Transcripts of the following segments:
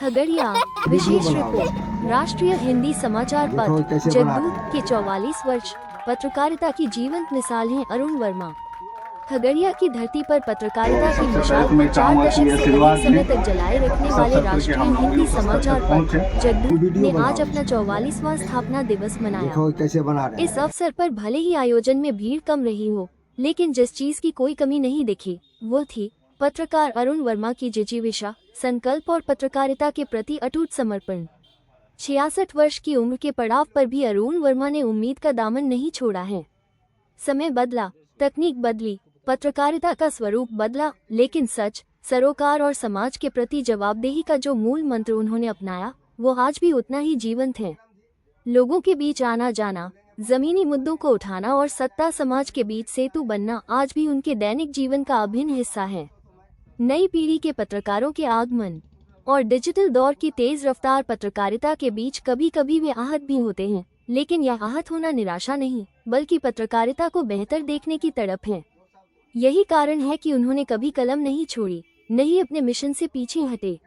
खगड़िया विशेष report. राष्ट्रीय हिंदी समाचार पत्र जगदूत के 44 वर्ष पत्रकारिता की जीवंत मिसाल हैं अरुण वर्मा। खगड़िया की धरती पर पत्रकारिता की मिसाल को 4 दशक से अधिक समय तक जलाए रखने वाले राष्ट्रीय हिंदी समाचार पत्र जगदूत ने आज अपना 44वां स्थापना दिवस मनाया। इस अवसर पर भले ही आयोजन में भीड़ कम रही हो, लेकिन जिस चीज की कोई कमी नहीं दिखी वो थी पत्रकार अरुण वर्मा की जिजीविषा, संकल्प और पत्रकारिता के प्रति अटूट समर्पण। 66 वर्ष की उम्र के पड़ाव पर भी अरुण वर्मा ने उम्मीद का दामन नहीं छोड़ा है। समय बदला, तकनीक बदली, पत्रकारिता का स्वरूप बदला, लेकिन सच, सरोकार और समाज के प्रति जवाबदेही का जो मूल मंत्र उन्होंने अपनाया, वो आज भी उतना ही जीवंत है। लोगों के बीच आना जाना, जमीनी मुद्दों को उठाना और सत्ता समाज के बीच सेतु बनना आज भी उनके दैनिक जीवन का अभिन्न हिस्सा है। नई पीढ़ी के पत्रकारों के आगमन और डिजिटल दौर की तेज रफ्तार पत्रकारिता के बीच कभी कभी वे आहत भी होते हैं, लेकिन यह आहत होना निराशा नहीं, बल्कि पत्रकारिता को बेहतर देखने की तड़प है। यही कारण है कि उन्होंने कभी कलम नहीं छोड़ी, नहीं अपने मिशन से पीछे हटे।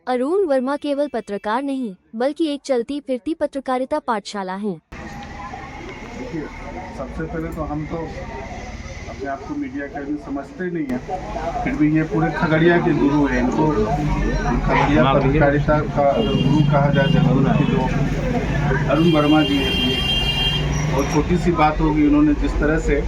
अरुण वर्मा केवल पत्रकार नहीं, बल्कि एक चलती फिरती पत्रकारिता पाठशाला हैं। देखिए, सबसे पहले तो हम तो अपने आप को मीडिया का भी समझते नहीं है, फिर भी ये पूरे खगड़िया के गुरु हैं। इनको खगड़िया पत्रकारिता का गुरु कहा जाए जगदूत के जो अरुण वर्मा जी हैं। और छोटी सी बात होगी, उन्होंने जिस तरह से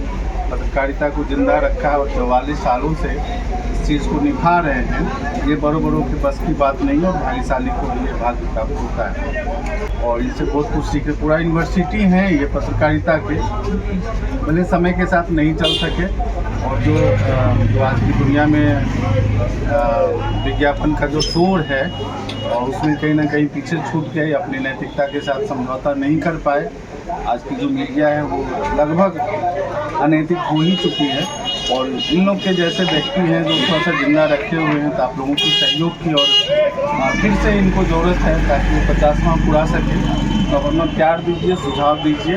पत्रकारिता को जिंदा रखा है और 44 सालों से इस चीज़ को निभा रहे हैं, ये बड़ों के बस की बात नहीं है और भाग्यशाली को ये भाग्य प्राप्त होता है। और इनसे बहुत कुछ सीखे। पूरा यूनिवर्सिटी है ये पत्रकारिता के, भले समय के साथ नहीं चल सके और जो आज की दुनिया में विज्ञापन का जो शोर है और उसमें कहीं ना कहीं पीछे छूट गए, अपनी नैतिकता के साथ समझौता नहीं कर पाए। आज की जो मीडिया है वो लगभग अनैतिक हो ही चुकी है और इन लोग के जैसे व्यक्ति हैं जो थोड़ा सा जिंदा रखे हुए हैं, तो आप लोगों के सहयोग की और फिर से इनको ज़रूरत है ताकि वो 50वां पूरा सके। तो अपना प्यार दीजिए, सुझाव दीजिए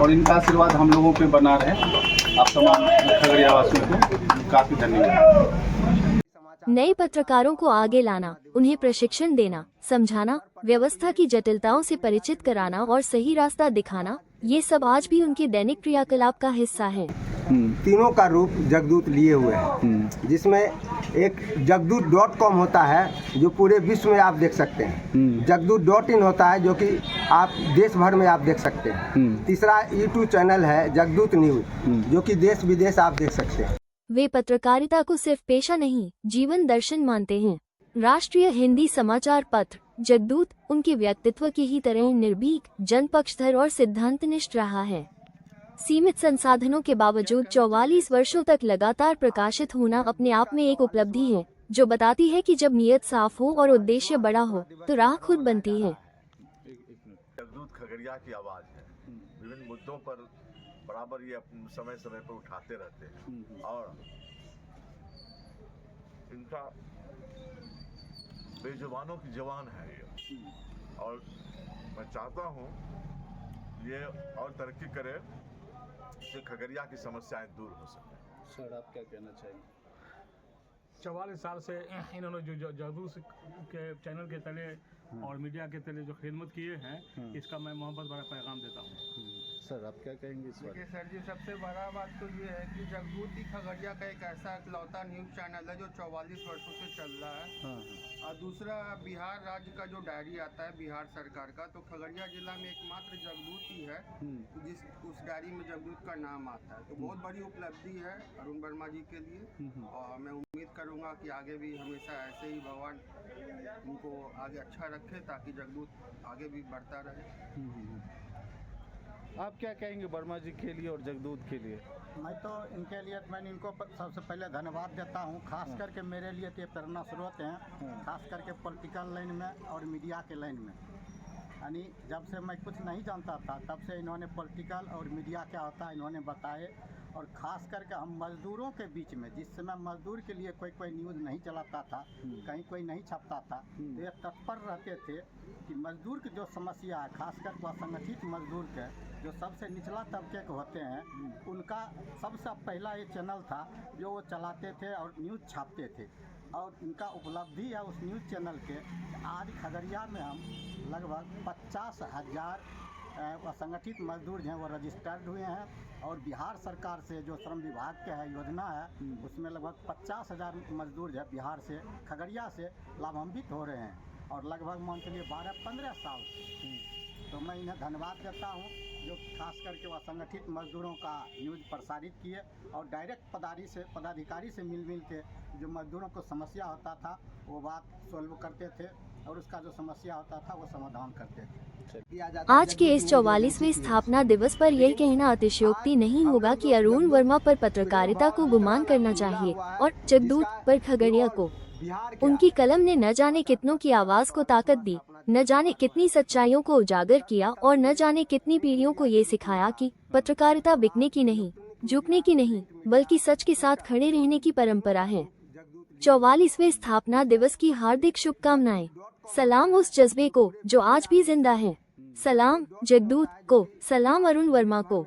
और इनका आशीर्वाद हम लोगों पे बना रहे। आप तमाम खगड़िया वासियों को काफ़ी धन्यवाद। नए पत्रकारों को आगे लाना, उन्हें प्रशिक्षण देना, समझाना, व्यवस्था की जटिलताओं से परिचित कराना और सही रास्ता दिखाना, ये सब आज भी उनके दैनिक क्रियाकलाप का हिस्सा है। तीनों का रूप जगदूत लिए हुए हैं, जिसमें एक जगदूत.com होता है जो पूरे विश्व में आप देख सकते हैं। जगदूत.in होता है जो कि आप देश भर में आप देख सकते हैं। तीसरा यूट्यूब चैनल है जगदूत न्यूज, जो कि देश विदेश आप देख सकते हैं। वे पत्रकारिता को सिर्फ पेशा नहीं, जीवन दर्शन मानते हैं। राष्ट्रीय हिंदी समाचार पत्र जगदूत उनके व्यक्तित्व की ही तरह निर्भीक, जनपक्षधर और सिद्धांतनिष्ठ रहा है। सीमित संसाधनों के बावजूद 44 वर्षों तक लगातार प्रकाशित होना अपने आप में एक उपलब्धि है, जो बताती है कि जब नियत साफ हो और उद्देश्य बड़ा हो तो राह खुद बनती है। जगदूत खगड़िया की आवाज़ है। विभिन्न मुद्दों पर बराबर ये समय पर उठाते रहते हैं और इनका बेजुबानों की जवान है ये। और मैं चाहता हूँ ये और तरक्की करे, इससे खगड़िया की समस्याएं दूर हो सके। सर, आप क्या कहना चाहेंगे? 44 साल से इन्होंने जो जगदूत के चैनल के तले और मीडिया के तले जो खिदमत किए हैं, इसका मैं मोहब्बत भरा पैगाम देता हूँ। सर, आप क्या कहेंगे इस बारे? देखिए सर जी, सबसे बड़ा बात तो ये है कि जगदूत ही खगड़िया का एक ऐसा इकलौता न्यूज़ चैनल है जो 44 वर्षों से चल रहा है। और दूसरा, बिहार राज्य का जो डायरी आता है बिहार सरकार का, तो खगड़िया जिला में एकमात्र जगदूत ही है जिस उस डायरी में जगदूत का नाम आता है। तो बहुत बड़ी उपलब्धि है अरुण वर्मा जी के लिए और मैं उम्मीद करूँगा कि आगे भी हमेशा ऐसे ही भगवान उनको आगे अच्छा रखे ताकि जगदूत आगे भी बढ़ता रहे। आप क्या कहेंगे वर्मा जी के लिए और जगदूत के लिए? मैं तो इनके लिए मैंने इनको सबसे पहले धन्यवाद देता हूँ। खास करके मेरे लिए तो ये प्रेरणा स्रोत हैं, खास करके पॉलिटिकल लाइन में और मीडिया के लाइन में। यानी जब से मैं कुछ नहीं जानता था तब से इन्होंने पॉलिटिकल और मीडिया क्या होता है इन्होंने बताए। और ख़ास करके हम मज़दूरों के बीच में, जिस समय मज़दूर के लिए कोई न्यूज़ नहीं चलाता था, कहीं कोई नहीं छपता था, तो ये तत्पर रहते थे कि मज़दूर की जो समस्या है, खासकर असंगठित मज़दूर के जो सबसे निचला तबके के होते हैं, उनका सबसे पहला ये चैनल था जो वो चलाते थे और न्यूज़ छापते थे। और इनका उपलब्धि है उस न्यूज़ चैनल के। आज खगड़िया में हम लगभग 50,000 असंगठित मजदूर हैं वो रजिस्टर्ड हुए हैं और बिहार सरकार से जो श्रम विभाग के है योजना है उसमें लगभग 50,000 मजदूर जो बिहार से खगड़िया से लाभान्वित हो रहे हैं और लगभग मान के लिए 12-15 साल तो मैं इन्हें धन्यवाद देता हूं जो खास करके वो असंगठित मजदूरों का न्यूज़ प्रसारित किए और डायरेक्ट पदाधिकारी से मिल के जो मजदूरों को समस्या होता था वो बात सोल्व करते थे और उसका जो समस्या होता था वो समाधान करते थे। आज के इस 44वें स्थापना दिवस पर यह कहना अतिशयोक्ति नहीं होगा कि अरुण वर्मा पर पत्रकारिता को गुमान करना चाहिए और जगदूत पर खगड़िया को। उनकी कलम ने न जाने कितनों की आवाज को ताकत दी, न जाने कितनी सच्चाइयों को उजागर किया और न जाने कितनी पीढ़ियों को ये सिखाया कि पत्रकारिता बिकने की नहीं, झुकने की नहीं, बल्कि सच के साथ खड़े रहने की परंपरा है। 44वें स्थापना दिवस की हार्दिक शुभकामनाएं। सलाम उस जज्बे को जो आज भी जिंदा है। सलाम जगदूत को, सलाम अरुण वर्मा को।